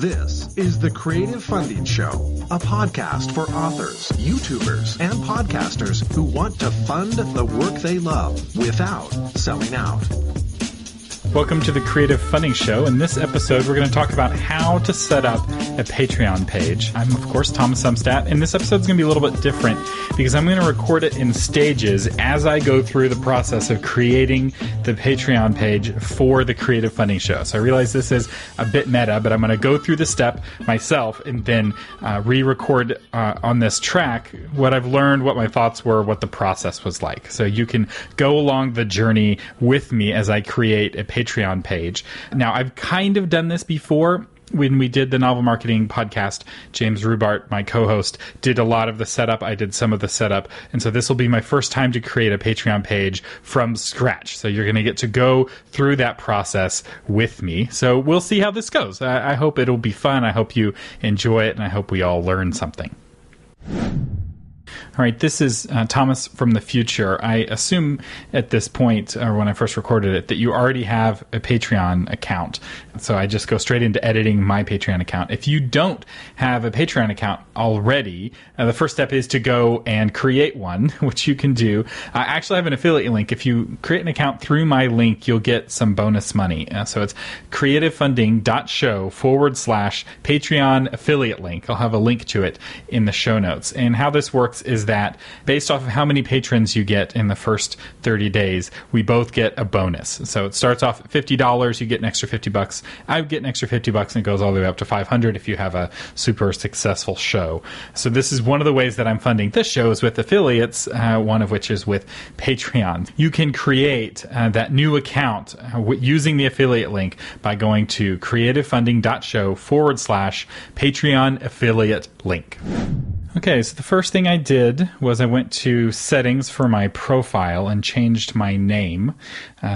This is the Creative Funding Show, a podcast for authors, YouTubers, and podcasters who want to fund the work they love without selling out. Welcome to the Creative Funding Show. In this episode, we're going to talk about how to set up a Patreon page. I'm, of course, Thomas Umstattd, and this episode is going to be a little bit different because I'm going to record it in stages as I go through the process of creating the Patreon page for the Creative Funding Show. So I realize this is a bit meta, but I'm going to go through the step myself and then re-record on this track what I've learned, what my thoughts were, what the process was like. So you can go along the journey with me as I create a Patreon page. Now, I've kind of done this before. When we did the novel marketing podcast, James Rhubart, my co-host, did a lot of the setup. I did some of the setup. And so this will be my first time to create a Patreon page from scratch. So you're going to get to go through that process with me. So we'll see how this goes. I hope it'll be fun. I hope you enjoy it. And I hope we all learn something. All right, this is Thomas from the future. I assume at this point, or when I first recorded it, that you already have a Patreon account. So I just go straight into editing my Patreon account. If you don't have a Patreon account already, the first step is to go and create one, which you can do. I actually have an affiliate link. If you create an account through my link, you'll get some bonus money. So it's creativefunding.show/Patreon affiliate link. I'll have a link to it in the show notes. And how this works is that based off of how many patrons you get in the first 30 days, we both get a bonus. So it starts off at $50, you get an extra $50. I would get an extra $50 and it goes all the way up to $500 if you have a super successful show. So this is one of the ways that I'm funding this show is with affiliates, one of which is with Patreon. You can create that new account using the affiliate link by going to creativefunding.show/Patreon affiliate link. Okay, so the first thing I did was I went to settings for my profile and changed my name.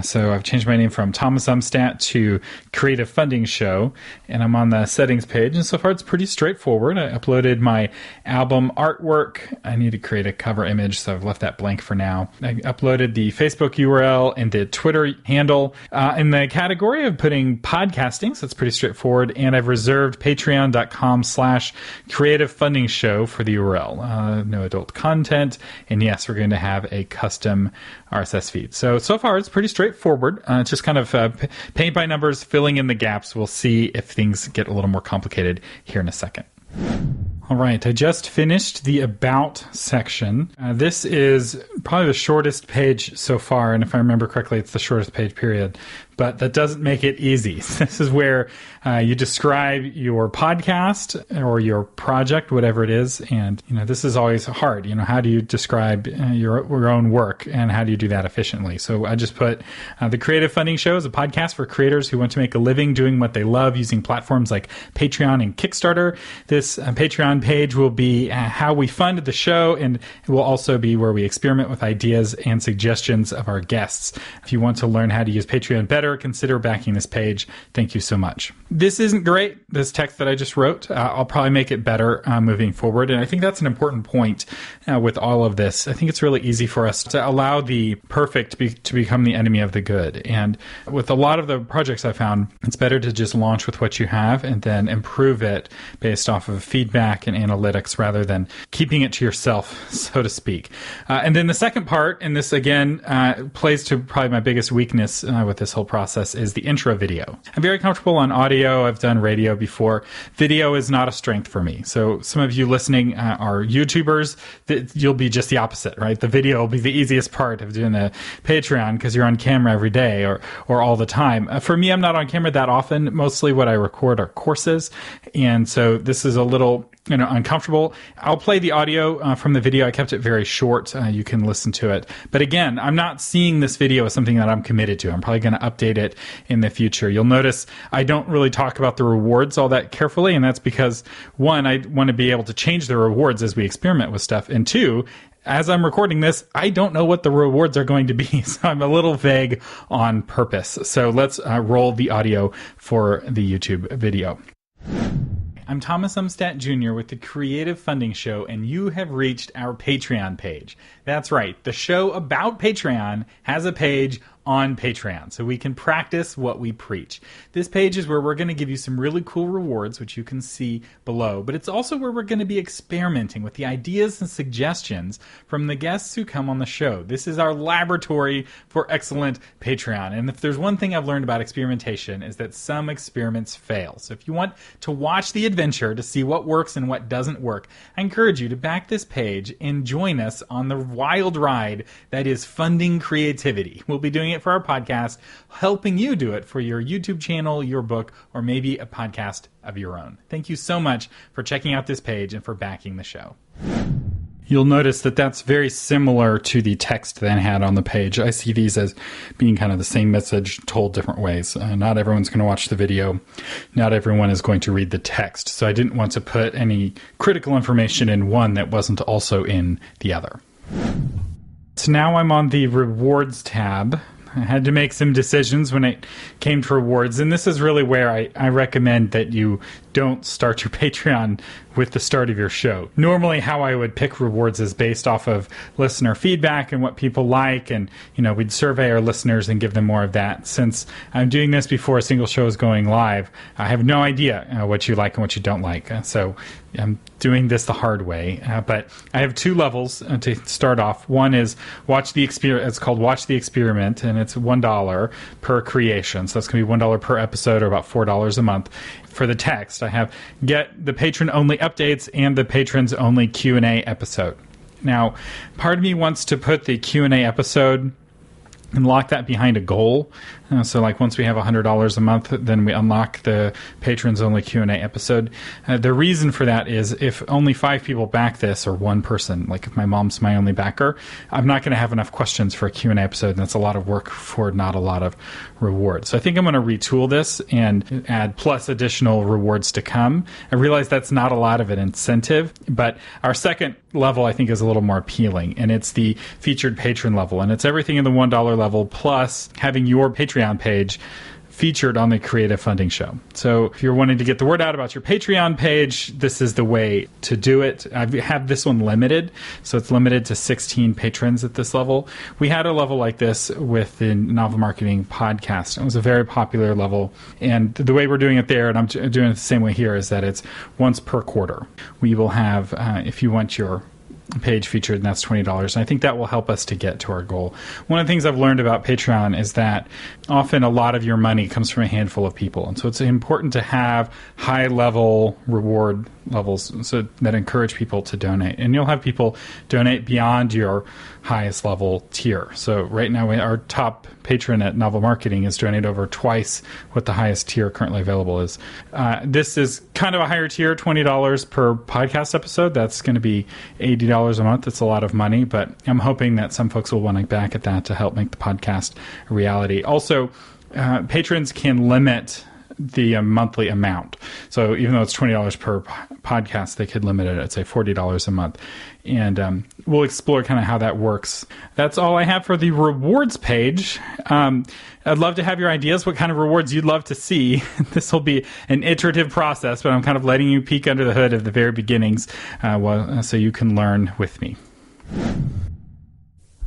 So I've changed my name from Thomas Umstattd to Creative Funding Show, and I'm on the settings page. And so far, it's pretty straightforward. I uploaded my album artwork. I need to create a cover image, so I've left that blank for now. I uploaded the Facebook URL and the Twitter handle. In the category of putting podcasting, so it's pretty straightforward, and I've reserved patreon.com/Creative Funding Show for the URL. No adult content, and yes, we're going to have a custom RSS feed. So far, it's pretty straightforward. It's just kind of paint by numbers, filling in the gaps. We'll see if things get a little more complicated here in a second. All right, I just finished the About section. This is probably the shortest page so far, and if I remember correctly, it's the shortest page, period. But that doesn't make it easy. This is where you describe your podcast or your project, whatever it is. And, this is always hard. How do you describe your own work and how do you do that efficiently? So I just put the Creative Funding Show is a podcast for creators who want to make a living doing what they love using platforms like Patreon and Kickstarter. This Patreon page will be how we fund the show, and it will also be where we experiment with ideas and suggestions of our guests. If you want to learn how to use Patreon better, consider backing this page. Thank you so much. This isn't great, this text that I just wrote. I'll probably make it better moving forward. And I think that's an important point with all of this. I think it's really easy for us to allow the perfect to become the enemy of the good. And with a lot of the projects I found, it's better to just launch with what you have and then improve it based off of feedback and analytics rather than keeping it to yourself, so to speak. And then the second part, and this again plays to probably my biggest weakness with this whole process, is the intro video. I'm very comfortable on audio. I've done radio before. Video is not a strength for me. So some of you listening are YouTubers. You'll be just the opposite, right? The video will be the easiest part of doing the Patreon because you're on camera every day or all the time. For me, I'm not on camera that often. Mostly what I record are courses. And so this is a little uncomfortable. I'll play the audio from the video. I kept it very short. You can listen to it. But again, I'm not seeing this video as something that I'm committed to. I'm probably going to update it in the future. You'll notice I don't really talk about the rewards all that carefully, and that's because, one, I want to be able to change the rewards as we experiment with stuff, and two, as I'm recording this, I don't know what the rewards are going to be, so I'm a little vague on purpose. So let's roll the audio for the YouTube video. I'm Thomas Umstattd Jr. with the Creative Funding Show, and you have reached our Patreon page. That's right, the show about Patreon has a page on Patreon so we can practice what we preach. This page is where we're going to give you some really cool rewards, which you can see below, but it's also where we're going to be experimenting with the ideas and suggestions from the guests who come on the show. This is our laboratory for excellent Patreon. And if there's one thing I've learned about experimentation is that some experiments fail. So if you want to watch the adventure to see what works and what doesn't work, I encourage you to back this page and join us on the wild ride that is funding creativity. We'll be doing it for our podcast, helping you do it for your YouTube channel, your book, or maybe a podcast of your own. Thank you so much for checking out this page and for backing the show. You'll notice that that's very similar to the text that I had on the page. I see these as being kind of the same message told different ways. Not everyone's going to watch the video. Not everyone is going to read the text. So I didn't want to put any critical information in one that wasn't also in the other. So now I'm on the rewards tab. I had to make some decisions when it came to rewards, and this is really where I recommend that you don't start your Patreon with the start of your show. Normally, how I would pick rewards is based off of listener feedback and what people like, and we'd survey our listeners and give them more of that. Since I'm doing this before a single show is going live, I have no idea what you like and what you don't like. So I'm doing this the hard way, but I have two levels to start off. One is Watch the Experiment. It's called Watch the Experiment, and it's $1 per creation. So that's going to be $1 per episode, or about $4 a month. For the text, I have Get the Patron-only updates and the Patrons-only Q&A episode. Now, part of me wants to put the Q&A episode and lock that behind a goal. So like once we have $100 a month, then we unlock the patrons only Q&A episode. The reason for that is if only 5 people back this, or one person, like if my mom's my only backer, I'm not going to have enough questions for a Q&A episode, and that's a lot of work for not a lot of rewards. So I think I'm going to retool this and add plus additional rewards to come. I realize that's not a lot of an incentive, but our second level I think is a little more appealing, and it's the featured patron level, and it's everything in the $1 level plus having your Patreon page featured on the Creative Funding Show. So if you're wanting to get the word out about your Patreon page, this is the way to do it. I have this one limited, so it's limited to 16 patrons at this level. We had a level like this with the Novel Marketing Podcast. It was a very popular level, and the way we're doing it there, and I'm doing it the same way here, is that it's once per quarter. We will have, if you want your page featured, and that's $20. And I think that will help us to get to our goal. One of the things I've learned about Patreon is that often a lot of your money comes from a handful of people. And so it's important to have high level reward levels so that encourage people to donate. And you'll have people donate beyond your highest level tier. So right now our top patron at Novel Marketing is donating over twice what the highest tier currently available is. This is kind of a higher tier, $20 per podcast episode. That's going to be $80 a month. It's a lot of money, but I'm hoping that some folks will want to back at that to help make the podcast a reality. Also, patrons can limit the monthly amount. So even though it's $20 per podcast, they could limit it at, say, $40 a month. And we'll explore kind of how that works. That's all I have for the rewards page. I'd love to have your ideas, what kind of rewards you'd love to see. This will be an iterative process, but I'm kind of letting you peek under the hood of the very beginnings so you can learn with me.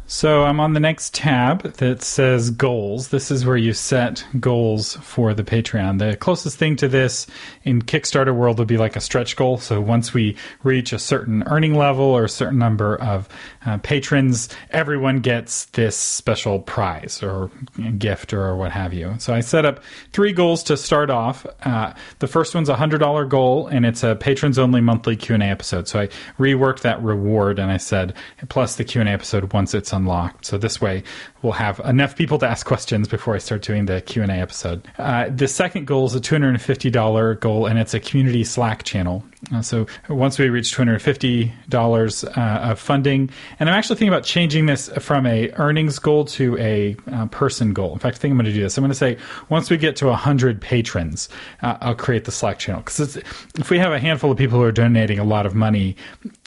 So I'm on the next tab that says goals. This is where you set goals for the Patreon. The closest thing to this in Kickstarter world would be like a stretch goal. So once we reach a certain earning level or a certain number of patrons, everyone gets this special prize or gift or what have you. So I set up 3 goals to start off. The first one's a $100 goal, and it's a patrons only monthly Q&A episode. So I reworked that reward, and I said plus the Q&A episode once it's unlocked. So this way we'll have enough people to ask questions before I start doing the Q&A episode. The second goal is a $250 goal, and it's a community Slack channel. So once we reach $250 of funding, and I'm actually thinking about changing this from a earnings goal to a person goal. In fact, I think I'm going to do this. I'm going to say once we get to 100 patrons, I'll create the Slack channel. Because if we have a handful of people who are donating a lot of money,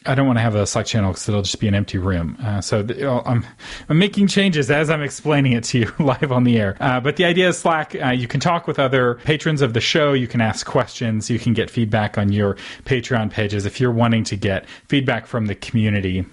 I don't want to have a Slack channel because it'll just be an empty room. I'm making changes as I'm explaining it to you live on the air. But the idea is Slack, you can talk with other patrons of the show. You can ask questions. You can get feedback on your Patreon pages. If you're wanting to get feedback from the community,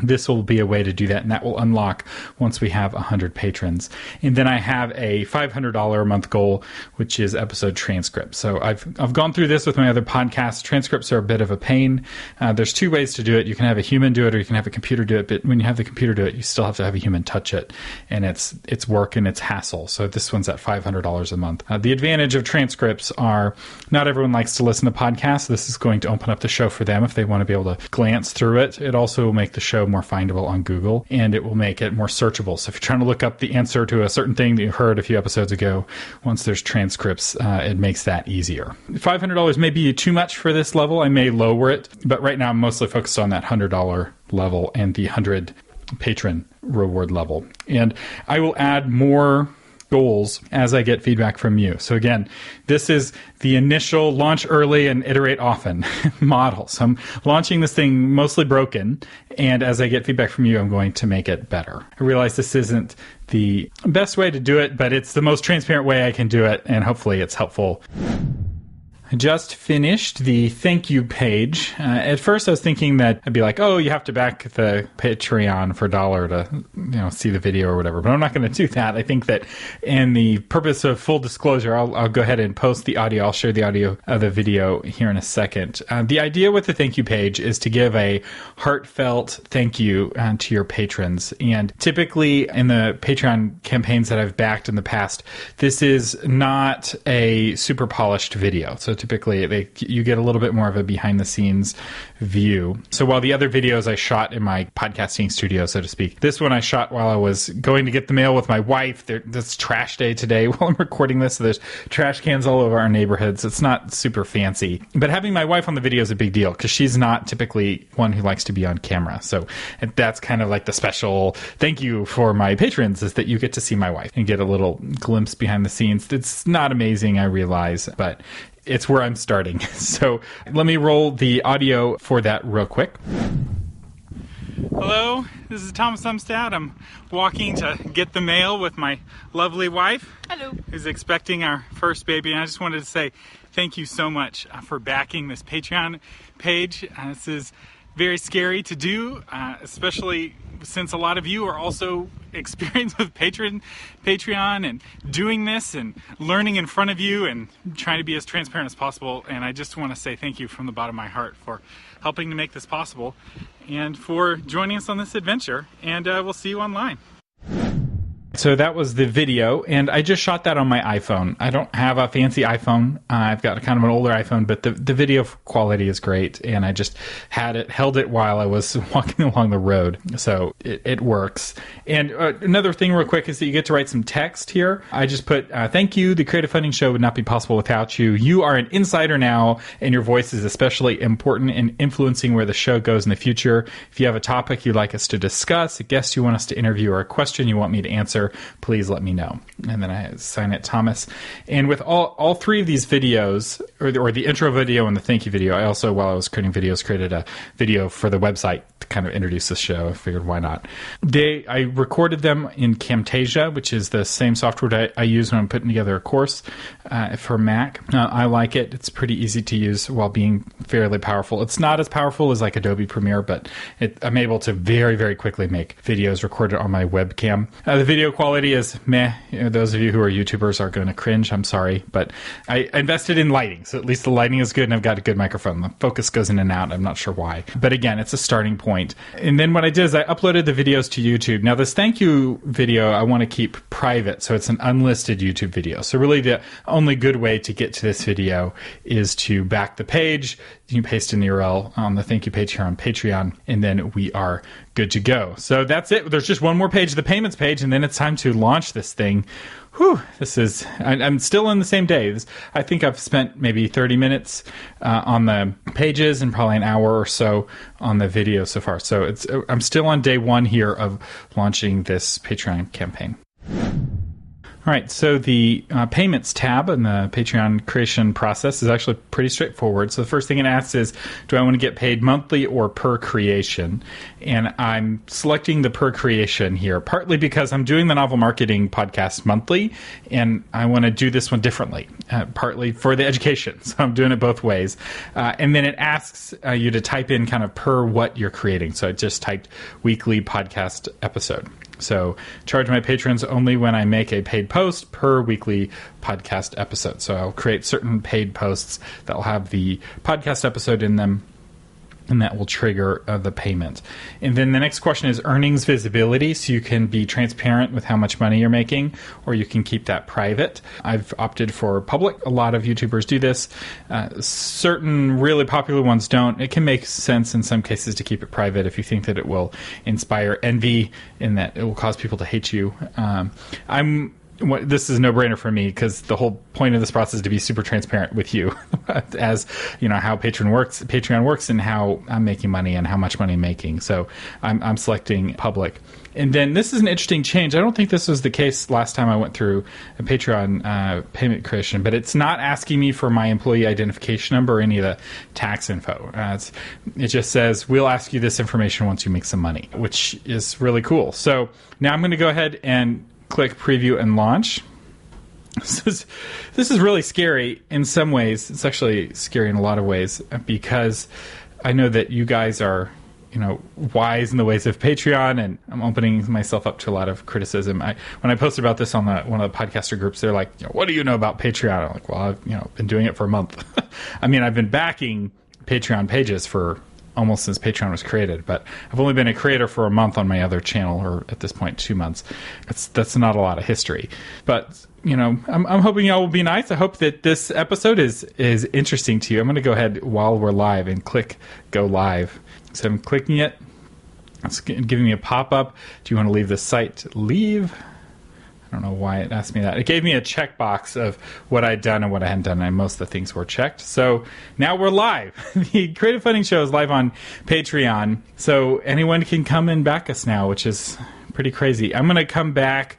This will be a way to do that, and that will unlock once we have 100 patrons. And then I have a $500 a month goal, which is episode transcript. So I've gone through this with my other podcasts. Transcripts are a bit of a pain. There's two ways to do it. You can have a human do it, or you can have a computer do it. But when you have the computer do it, you still have to have a human touch it, and it's work and it's hassle. So this one's at $500 a month. The advantage of transcripts are not everyone likes to listen to podcasts. This is going to open up the show for them if they want to be able to glance through it. It also will make the show more findable on Google, and it will make it more searchable. So if you're trying to look up the answer to a certain thing that you heard a few episodes ago, once there's transcripts, it makes that easier. $500 may be too much for this level. I may lower it, but right now I'm mostly focused on that $100 level and the 100 patron reward level. And I will add more goals as I get feedback from you. So again, this is the initial launch early and iterate often model. So I'm launching this thing mostly broken, and as I get feedback from you, I'm going to make it better. I realize this isn't the best way to do it, but it's the most transparent way I can do it, and hopefully it's helpful. I just finished the thank you page. At first I was thinking that I'd be like, oh, you have to back the Patreon for $1 to, see the video or whatever, but I'm not going to do that. I think that in the purpose of full disclosure, I'll go ahead and post the audio. I'll share the audio of the video here in a second. The idea with the thank you page is to give a heartfelt thank you to your patrons. And typically in the Patreon campaigns that I've backed in the past, this is not a super polished video. So typically you get a little bit more of a behind the scenes view. So while the other videos I shot in my podcasting studio, so to speak, this one I shot while I was going to get the mail with my wife. It's trash day today while I'm recording this. So there's trash cans all over our neighborhoods. It's not super fancy, but having my wife on the video is a big deal because she's not typically one who likes to be on camera. So that's kind of like the special thank you for my patrons, is that you get to see my wife and get a little glimpse behind the scenes. It's not amazing, I realize, but it's where I'm starting. So let me roll the audio for that real quick. Hello, this is Thomas Umstattd. I'm walking to get the mail with my lovely wife. Hello. Who's expecting our first baby. And I just wanted to say thank you so much for backing this Patreon page. This is very scary to do, especially since a lot of you are also experienced with Patreon and doing this and learning in front of you and trying to be as transparent as possible. And I just want to say thank you from the bottom of my heart for helping to make this possible and for joining us on this adventure. And we'll see you online. So that was the video, and I just shot that on my iPhone. I don't have a fancy iPhone. I've got kind of an older iPhone, but the video quality is great, and I just held it while I was walking along the road, so it works. And another thing real quick is that you get to write some text here. I just put, thank you, the Creative Funding Show would not be possible without you. You are an insider now, and your voice is especially important in influencing where the show goes in the future. If you have a topic you'd like us to discuss, a guest you want us to interview, or a question you want me to answer, please let me know. And then I sign it Thomas. And with all three of these videos, or the intro video and the thank you video, I also, while I was creating videos, created a video for the website to kind of introduce the show. I figured, why not? I recorded them in Camtasia, which is the same software that I use when I'm putting together a course for Mac. I like it. It's pretty easy to use while being fairly powerful. It's not as powerful as like Adobe Premiere, but I'm able to very, very quickly make videos recorded on my webcam. The video quality is meh. Those of you who are YouTubers are going to cringe. I'm sorry, but I invested in lighting, so at least the lighting is good, and I've got a good microphone. The focus goes in and out. I'm not sure why, but again, it's a starting point. And then what I did is I uploaded the videos to YouTube. Now, this thank you video I want to keep private, so it's an unlisted YouTube video. So really, the only good way to get to this video is to back the page. You can paste in the URL on the thank you page here on Patreon, and then we are good to go. So that's it. There's just one more page, the payments page, and then it's time to launch this thing. Whew, I'm still in the same day. I think I've spent maybe 30 minutes on the pages and probably an hour or so on the video so far. So I'm still on day one here of launching this Patreon campaign. All right, so the payments tab in the Patreon creation process is actually pretty straightforward. So the first thing it asks is, do I want to get paid monthly or per creation? And I'm selecting the per creation here, partly because I'm doing the novel marketing podcast monthly, and I want to do this one differently, partly for the education. So I'm doing it both ways. And then it asks you to type in kind of per what you're creating. So I just typed weekly podcast episode. So charge my patrons only when I make a paid post per weekly podcast episode. So I'll create certain paid posts that will have the podcast episode in them, and that will trigger the payment. And then the next question is earnings visibility. So you can be transparent with how much money you're making, or you can keep that private. I've opted for public. A lot of YouTubers do this. Certain really popular ones don't. It can make sense in some cases to keep it private if you think that it will inspire envy and that it will cause people to hate you. This is a no-brainer for me because the whole point of this process is to be super transparent with you as you know how Patreon works and how I'm making money and how much money I'm making. So I'm selecting public. And then this is an interesting change. I don't think this was the case last time I went through a Patreon payment creation, but it's not asking me for my employee identification number or any of the tax info. It just says, we'll ask you this information once you make some money, which is really cool. So now I'm going to go ahead and click preview and launch. This is really scary in some ways. It's actually scary in a lot of ways because I know that you guys are, wise in the ways of Patreon, and I'm opening myself up to a lot of criticism. When I posted about this on one of the podcaster groups, they're like, what do you know about Patreon? I'm like, well, I've been doing it for a month. I mean, I've been backing Patreon pages for almost since Patreon was created, but I've only been a creator for a month on my other channel, or at this point 2 months. That's not a lot of history, but I'm hoping y'all will be nice. I hope that this episode is interesting to you. I'm going to go ahead while we're live and click go live. So I'm clicking it. It's giving me a pop-up. Do you want to leave the site? Leave. I don't know why it asked me that. It gave me a checkbox of what I'd done and what I hadn't done, and most of the things were checked. So now we're live. The Creative Funding Show is live on Patreon, so anyone can come and back us now, which is pretty crazy. I'm going to come back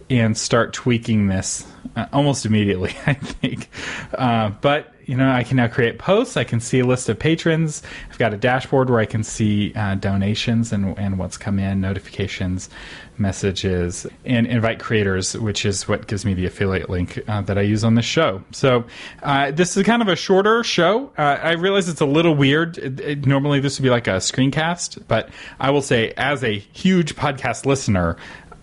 and start tweaking this almost immediately, I think. But I can now create posts. I can see a list of patrons. I've got a dashboard where I can see donations and what's come in, notifications, messages, and invite creators, which is what gives me the affiliate link that I use on the show. So this is kind of a shorter show. I realize it's a little weird. Normally this would be like a screencast, but I will say as a huge podcast listener,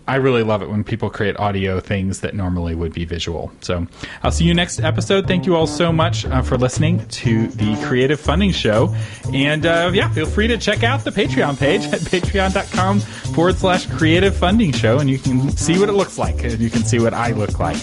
I really love it when people create audio things that normally would be visual. So I'll see you next episode. Thank you all so much for listening to the Creative Funding Show. And feel free to check out the Patreon page at patreon.com/Creative Funding Show. And you can see what it looks like. And you can see what I look like.